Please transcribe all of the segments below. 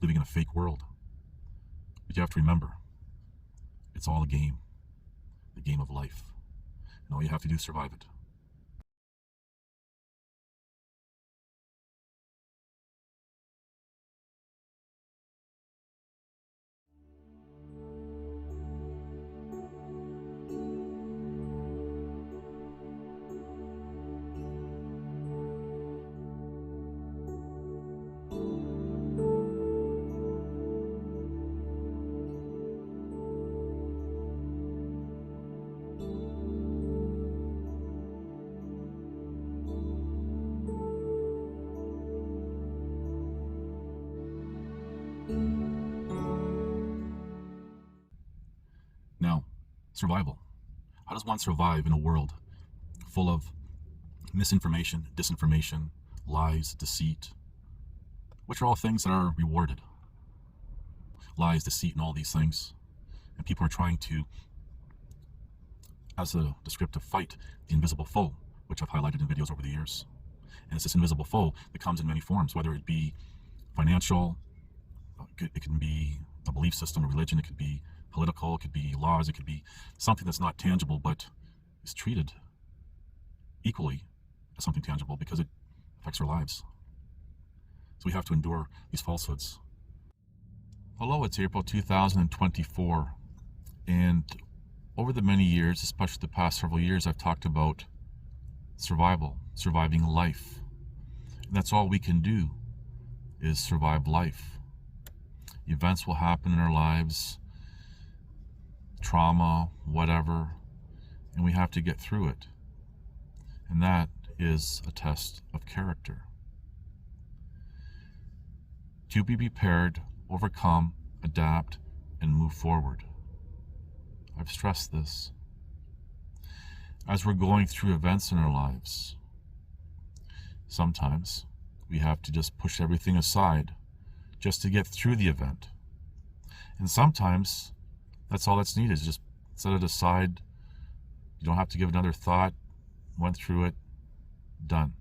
living in a fake world. But you have to remember, it's all a game, the game of life. And all you have to do is survive it. Now, survival. How does one survive in a world full of misinformation, disinformation, lies, deceit, which are all things that are rewarded? Lies, deceit, and all these things. And people are trying to, as a descriptive, fight the invisible foe, which I've highlighted in videos over the years. And it's this invisible foe that comes in many forms, whether it be financial, it can be a belief system, a religion, it could be political, it could be laws, it could be something that's not tangible but is treated equally as something tangible because it affects our lives. So we have to endure these falsehoods. Hello, it's April 2024, and over the many years, especially the past several years, I've talked about survival, surviving life. And that's all we can do is survive life. Events will happen in our lives, trauma, whatever, and we have to get through it. And that is a test of character. To be prepared, overcome, adapt, and move forward. I've stressed this. As we're going through events in our lives, sometimes we have to just push everything aside just to get through the event. And sometimes that's all that's needed, is just set it aside. You don't have to give another thought. Went through it, done.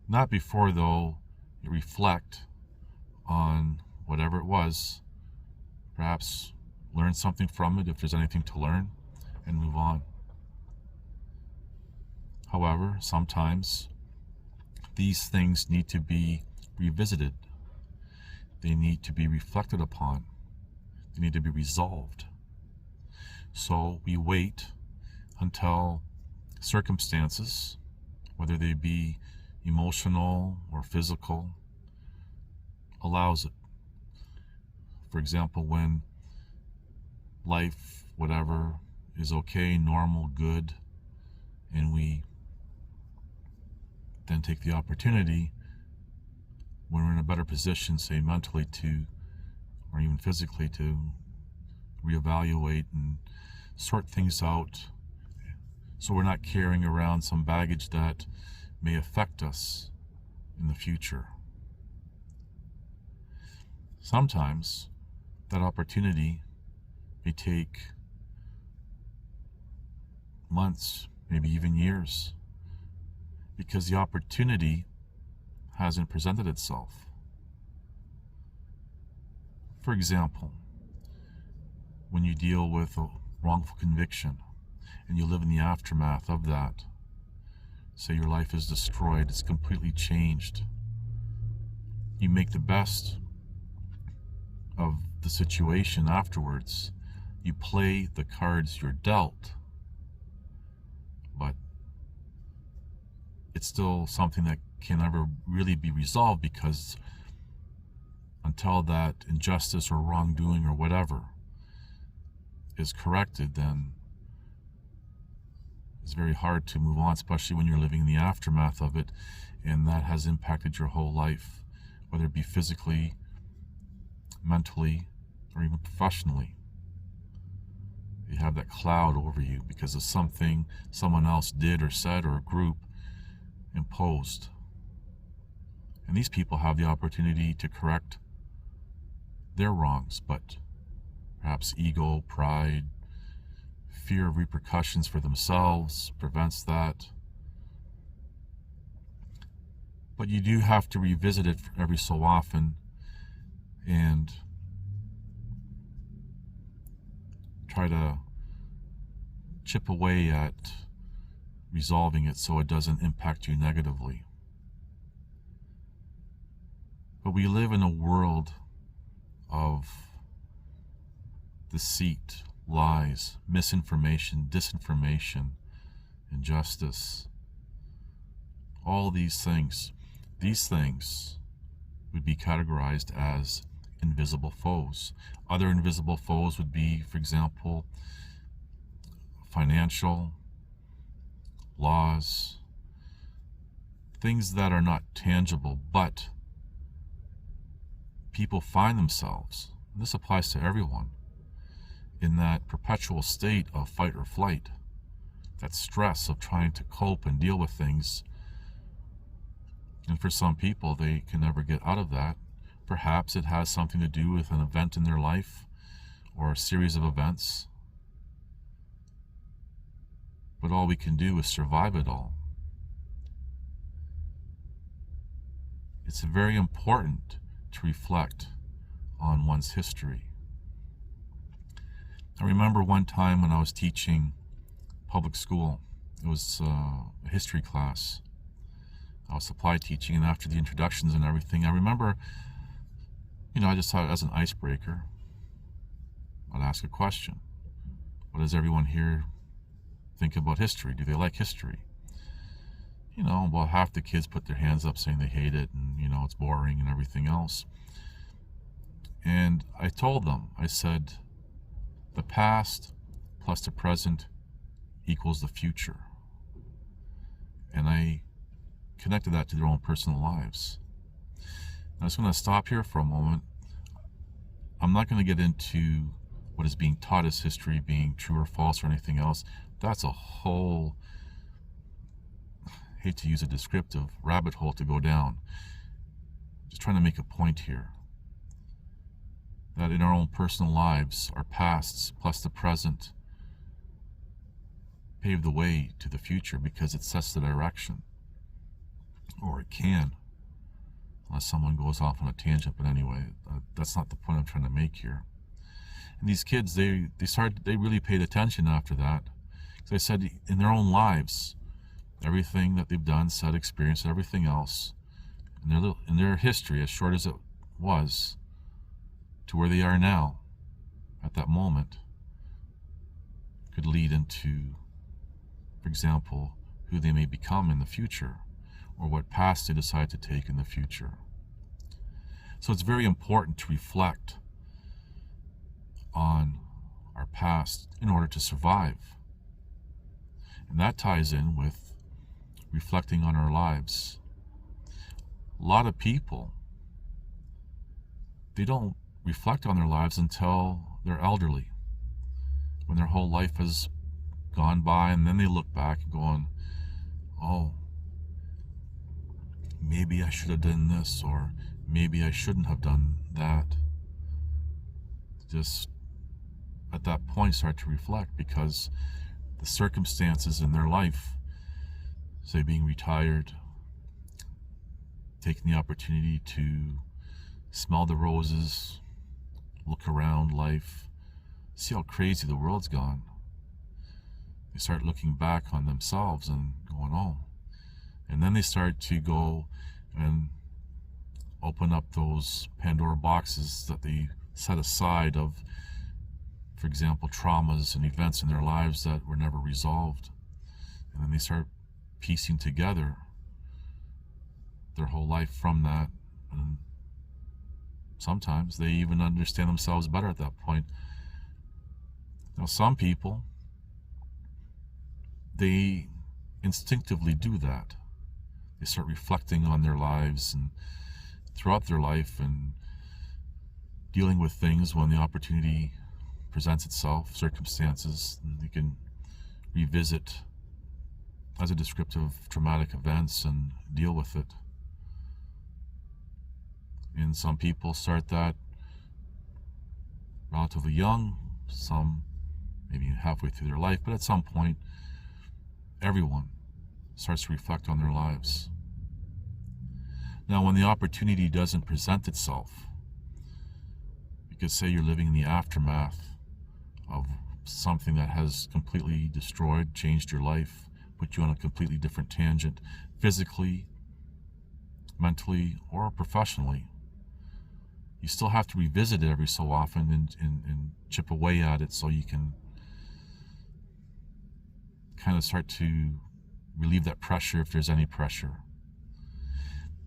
Not before, though, you reflect on whatever it was, perhaps learn something from it if there's anything to learn, and move on. However, sometimes these things need to be revisited. They need to be reflected upon. They need to be resolved. So we wait until circumstances, whether they be emotional or physical, allows it. For example, when life, whatever, is okay, normal, good, and we then take the opportunity when we're in a better position, say mentally or even physically, to reevaluate and sort things out so we're not carrying around some baggage that may affect us in the future. Sometimes that opportunity may take months, maybe even years, because the opportunity hasn't presented itself. For example, when you deal with a wrongful conviction and you live in the aftermath of that, say your life is destroyed, it's completely changed, you make the best of the situation afterwards. You play the cards you're dealt, but it's still something that can never really be resolved, because until that injustice or wrongdoing or whatever is corrected, then it's very hard to move on, especially when you're living in the aftermath of it, and that has impacted your whole life, whether it be physically, mentally, or even professionally. You have that cloud over you because of something someone else did or said or a group imposed. And these people have the opportunity to correct their wrongs, but perhaps ego, pride, fear of repercussions for themselves prevents that. But you do have to revisit it every so often and try to chip away at resolving it so it doesn't impact you negatively. But we live in a world of deceit, lies, misinformation, disinformation, injustice. All these things would be categorized as invisible foes. Other invisible foes would be, for example, financial, laws, things that are not tangible, but people find themselves, and this applies to everyone, in that perpetual state of fight or flight, that stress of trying to cope and deal with things. And for some people, they can never get out of that. Perhaps it has something to do with an event in their life or a series of events. But all we can do is survive it all. It's very important to reflect on one's history. I remember one time when I was teaching public school, it was a history class. I was supply teaching, and after the introductions and everything, I remember, I just thought as an icebreaker, I'd ask a question. What does everyone here think about history? Do they like history? Well, half the kids put their hands up saying they hate it and, it's boring and everything else. And I told them, I said, the past plus the present equals the future. And I connected that to their own personal lives. I just want to stop here for a moment. I'm not going to get into what is being taught as history being true or false or anything else. That's a whole, hate to use a descriptive, rabbit hole to go down. Just trying to make a point here. That in our own personal lives, our pasts plus the present pave the way to the future because it sets the direction. Or it can, unless someone goes off on a tangent. But anyway, that's not the point I'm trying to make here. And these kids, they really paid attention after that. Because I said in their own lives, everything that they've done, said, experienced, everything else, in their history, as short as it was, to where they are now, at that moment, could lead into, for example, who they may become in the future, or what paths they decide to take in the future. So it's very important to reflect on our past in order to survive. And that ties in with reflecting on our lives. A lot of people, they don't reflect on their lives until they're elderly, when their whole life has gone by, and then they look back and going, oh, maybe I should have done this, or maybe I shouldn't have done that. Just at that point start to reflect, because the circumstances in their life, say being retired, taking the opportunity to smell the roses, look around life, see how crazy the world's gone. They start looking back on themselves and going, oh. And then they start to go and open up those Pandora boxes that they set aside of, for example, traumas and events in their lives that were never resolved. And then they start piecing together their whole life from that. And sometimes they even understand themselves better at that point. Now, some people, they instinctively do that. They start reflecting on their lives and throughout their life and dealing with things when the opportunity presents itself, circumstances, and they can revisit as a descriptive traumatic events and deal with it. And some people start that relatively young, some maybe halfway through their life, but at some point, everyone starts to reflect on their lives. Now, when the opportunity doesn't present itself, could say you're living in the aftermath of something that has completely destroyed, changed your life, put you on a completely different tangent, physically, mentally, or professionally. You still have to revisit it every so often and chip away at it so you can kind of start to relieve that pressure if there's any pressure.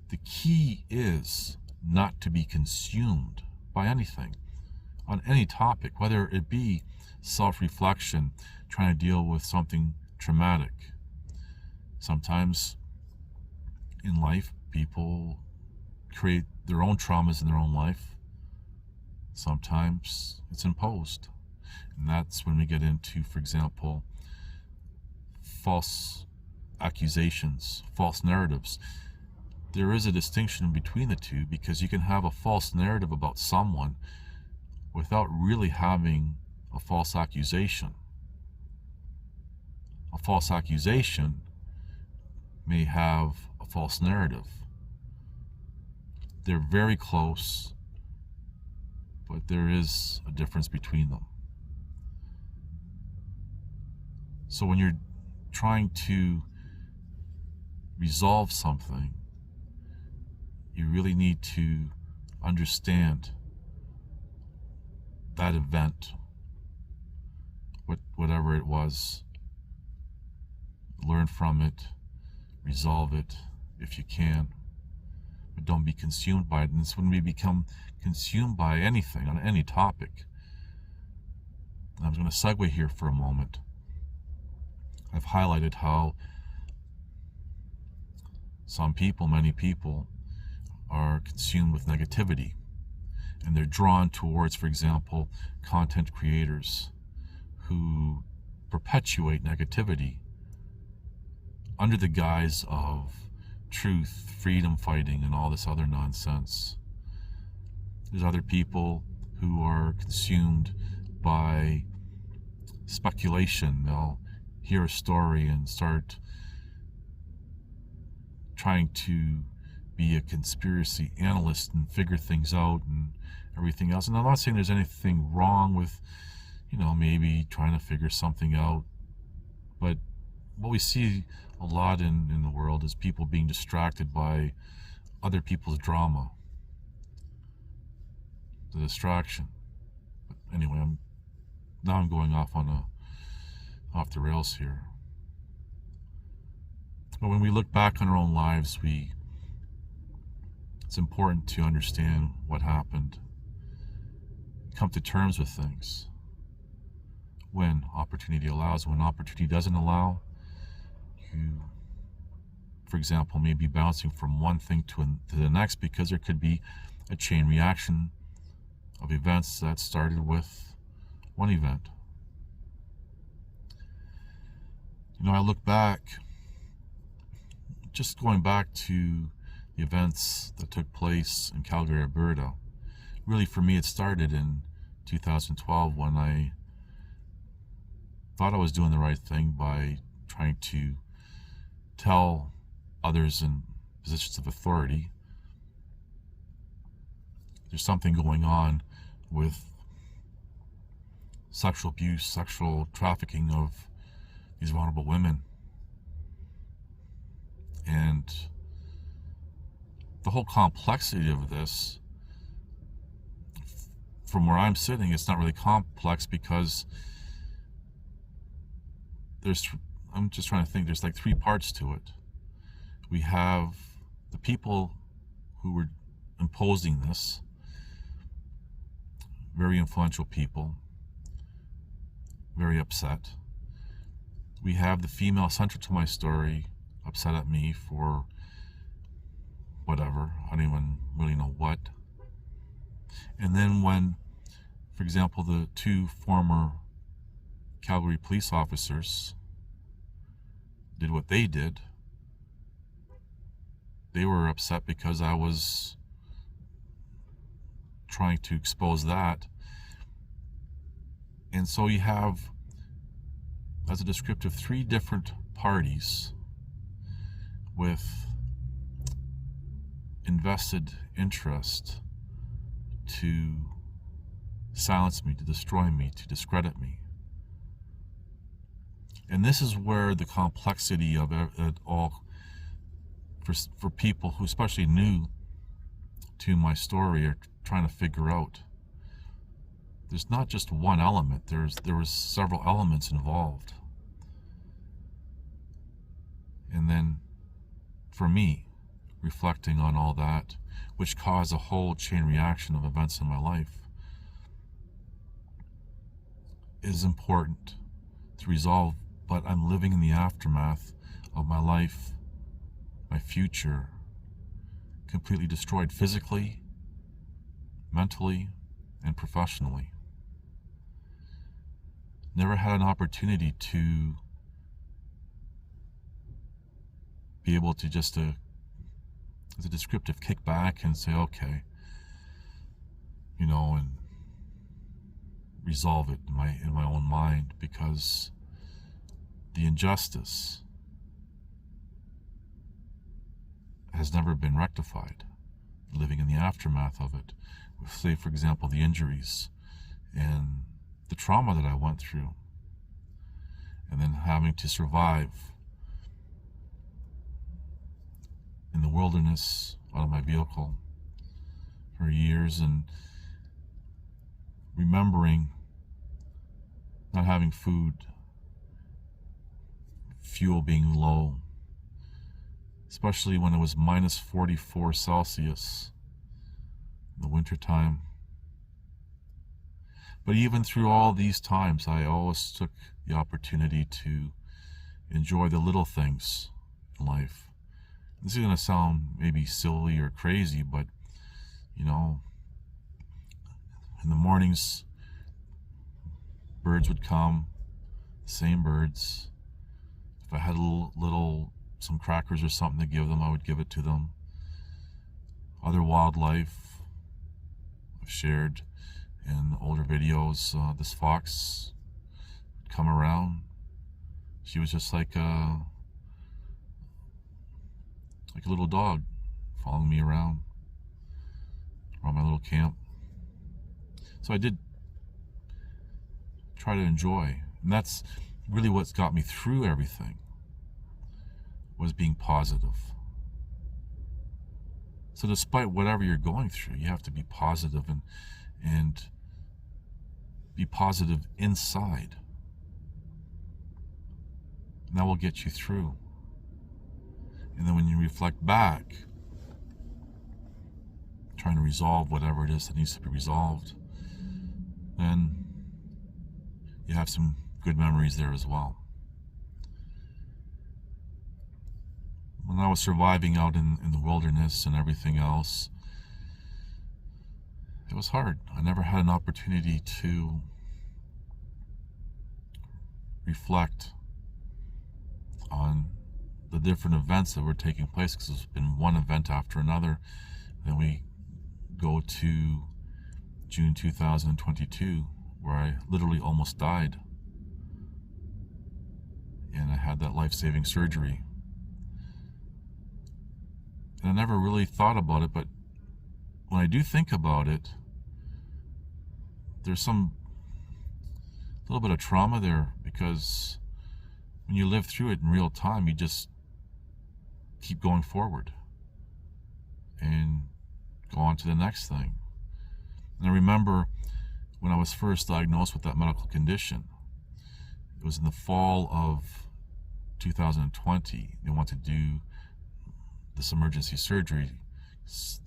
The key is not to be consumed by anything, on any topic, whether it be self-reflection, trying to deal with something traumatic. Sometimes in life, people create their own traumas in their own life. Sometimes it's imposed. And that's when we get into, for example, false accusations, false narratives. There is a distinction between the two, because you can have a false narrative about someone without really having a false accusation. A false accusation may have a false narrative. They're very close, but there is a difference between them. So when you're trying to resolve something, you really need to understand that event, whatever it was, learn from it, resolve it if you can, but don't be consumed by it. And it's when we become consumed by anything, on any topic. I'm going to segue here for a moment. I've highlighted how some people, many people, are consumed with negativity, and they're drawn towards, for example, content creators who perpetuate negativity under the guise of truth, freedom fighting, and all this other nonsense. There's other people who are consumed by speculation. They'll hear a story and start trying to be a conspiracy analyst and figure things out and everything else. And I'm not saying there's anything wrong with, maybe trying to figure something out. But what we see a lot in the world is people being distracted by other people's drama. The distraction. But anyway, I'm going off the rails here. But when we look back on our own lives, it's important to understand what happened, come to terms with things when opportunity allows. When opportunity doesn't allow, you, for example, may be bouncing from one thing to the next, because there could be a chain reaction of events that started with one event. I look back, just going back to the events that took place in Calgary, Alberta. Really, for me, it started in 2012 when I thought I was doing the right thing by trying to tell others in positions of authority there's something going on with sexual abuse, sexual trafficking of these vulnerable women. And the whole complexity of this, from where I'm sitting, it's not really complex, because I'm just trying to think, there's like three parts to it. We have the people who were imposing this, very influential people, very upset. We have the female central to my story, upset at me for whatever, I don't even really know what. And then when, for example, the two former Calgary police officers did what they did, they were upset because I was trying to expose that. And so you have, as a descriptive, three different parties with invested interest to silence me, to destroy me, to discredit me. And this is where the complexity of it all, for people who especially new to my story, are trying to figure out. There's not just one element. There was several elements involved. And then, for me, reflecting on all that, which caused a whole chain reaction of events in my life, is important to resolve. But I'm living in the aftermath of my life, my future, completely destroyed physically, mentally, and professionally. Never had an opportunity to be able to just, as a descriptive, kick back and say, okay, and resolve it in my own mind, because the injustice has never been rectified. Living in the aftermath of it, say, for example, the injuries and the trauma that I went through, and then having to survive in the wilderness out of my vehicle for years, and remembering not having food, fuel being low, especially when it was minus 44 Celsius in the wintertime. But even through all these times, I always took the opportunity to enjoy the little things in life. This is going to sound maybe silly or crazy, but, in the mornings, birds would come, same birds. If I had some crackers or something to give them, I would give it to them. Other wildlife I've shared in older videos. This fox would come around. She was just like a little dog following me around my little camp. So I did try to enjoy, and that's really what's got me through everything, was being positive. So despite whatever you're going through, you have to be positive and be positive inside. And that will get you through. And then when you reflect back, trying to resolve whatever it is that needs to be resolved, then you have some good memories there as well. When I was surviving out in the wilderness and everything else, it was hard. I never had an opportunity to reflect on the different events that were taking place, because it's been one event after another. Then we go to June 2022, where I literally almost died, and I had that life-saving surgery. And I never really thought about it, but when I do think about it, there's some little bit of trauma there, because when you live through it in real time, you just keep going forward and go on to the next thing. And I remember when I was first diagnosed with that medical condition, it was in the fall of 2020. They wanted to do this emergency surgery.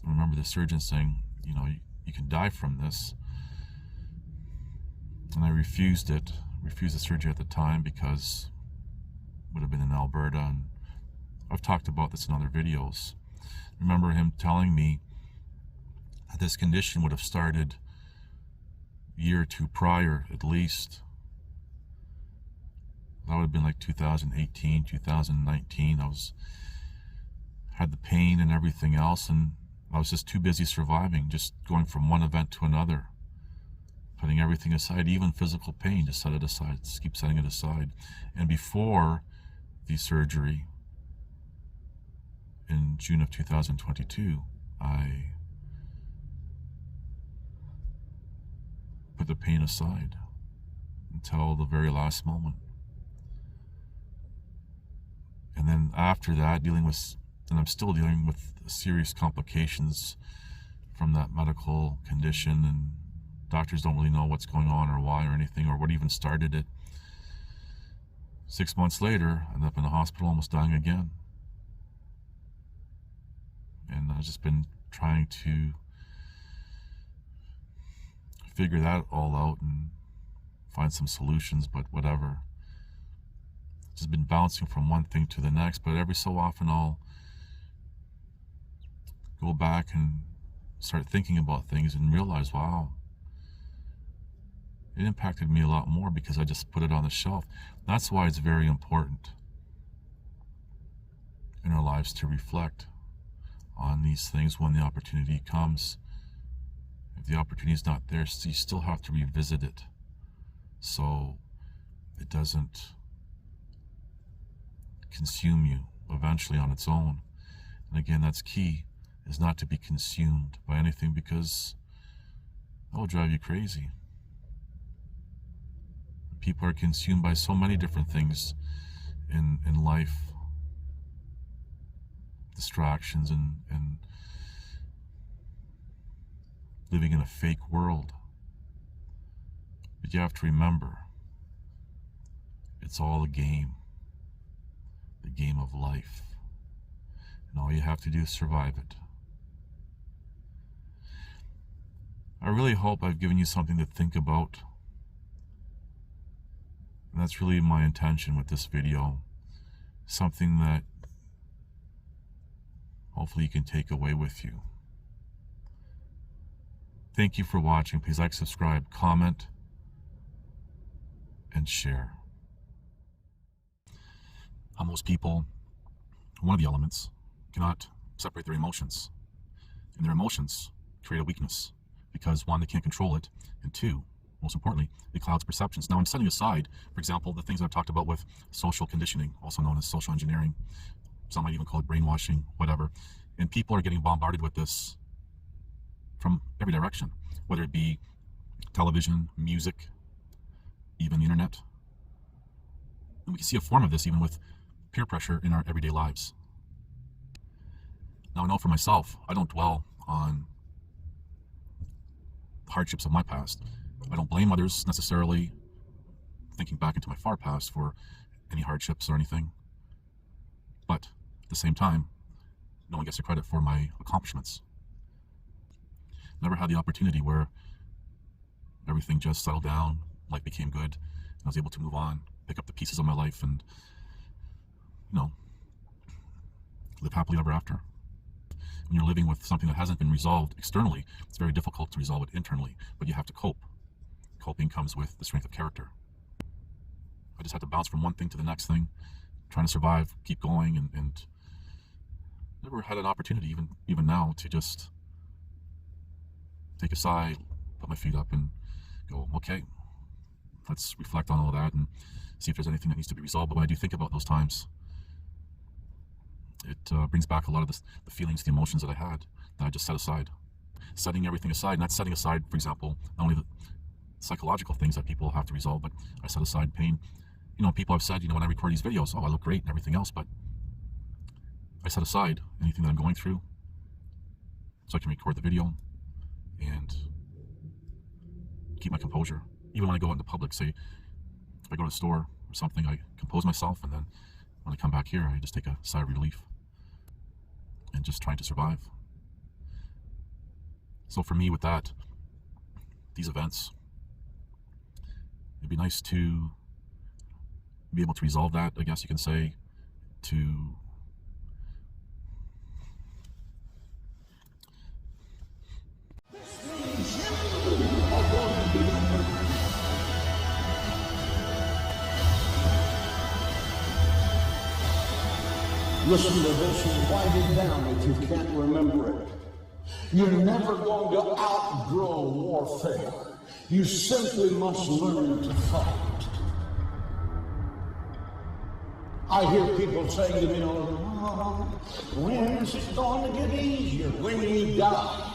I remember the surgeon saying, you can die from this. And I refused the surgery at the time, because it would have been in Alberta, and I've talked about this in other videos. I remember him telling me that this condition would have started a year or two prior, at least. That would have been like 2018, 2019. I had the pain and everything else, and I was just too busy surviving, just going from one event to another, putting everything aside, even physical pain, just set it aside, just keep setting it aside. And before the surgery in June of 2022, I put pain aside until the very last moment. And then after that, I'm still dealing with serious complications from that medical condition, and doctors don't really know what's going on or why or anything or what even started it. 6 months later, I ended up in the hospital almost dying again. And I've just been trying to figure that all out and find some solutions, but whatever. Just been bouncing from one thing to the next, but every so often I'll go back and start thinking about things and realize, wow, it impacted me a lot more because I just put it on the shelf. That's why it's very important in our lives to reflect on these things when the opportunity comes. If the opportunity is not there, you still have to revisit it so it doesn't consume you eventually on its own. And again, that's key, is not to be consumed by anything, because that will drive you crazy. People are consumed by so many different things in life, distractions and living in a fake world. But you have to remember, it's all a game, the game of life. And all you have to do is survive it. I really hope I've given you something to think about. And that's really my intention with this video. Something that hopefully you can take away with you. Thank you for watching. Please like, subscribe, comment, and share. Most people, one of the elements, cannot separate their emotions. And their emotions create a weakness because, one, they can't control it, and two, most importantly, it clouds perceptions. Now, I'm setting aside, for example, the things I've talked about with social conditioning, also known as social engineering. Some might even call it brainwashing, whatever. And people are getting bombarded with this from every direction, whether it be television, music, even the internet. And we can see a form of this even with peer pressure in our everyday lives. Now, I know for myself, I don't dwell on the hardships of my past. I don't blame others necessarily, thinking back into my far past, for any hardships or anything. But at the same time, no one gets the credit for my accomplishments. Never had the opportunity where everything just settled down, life became good, and I was able to move on, pick up the pieces of my life, and, live happily ever after. When you're living with something that hasn't been resolved externally, it's very difficult to resolve it internally, but you have to cope. Coping comes with the strength of character. I just had to bounce from one thing to the next thing, trying to survive, keep going, and never had an opportunity, even now, to just take a sigh, put my feet up, and go, okay, let's reflect on all that and see if there's anything that needs to be resolved. But when I do think about those times, it brings back a lot of the feelings, the emotions that I had, that I just set aside. Setting everything aside, not setting aside, for example, not only the psychological things that people have to resolve, but I set aside pain. People have said, when I record these videos, oh, I look great and everything else, but I set aside anything that I'm going through so I can record the video and keep my composure. Even when I go out into public, say, if I go to the store or something, I compose myself, and then when I come back here, I just take a sigh of relief and just trying to survive. So for me, with that, these events, it'd be nice to be able to resolve that, I guess you can say, to listen to this and write it down if you can't remember it. You're never going to outgrow warfare. You simply must learn to fight. I hear people saying to me, when is it going to get easier? When you die.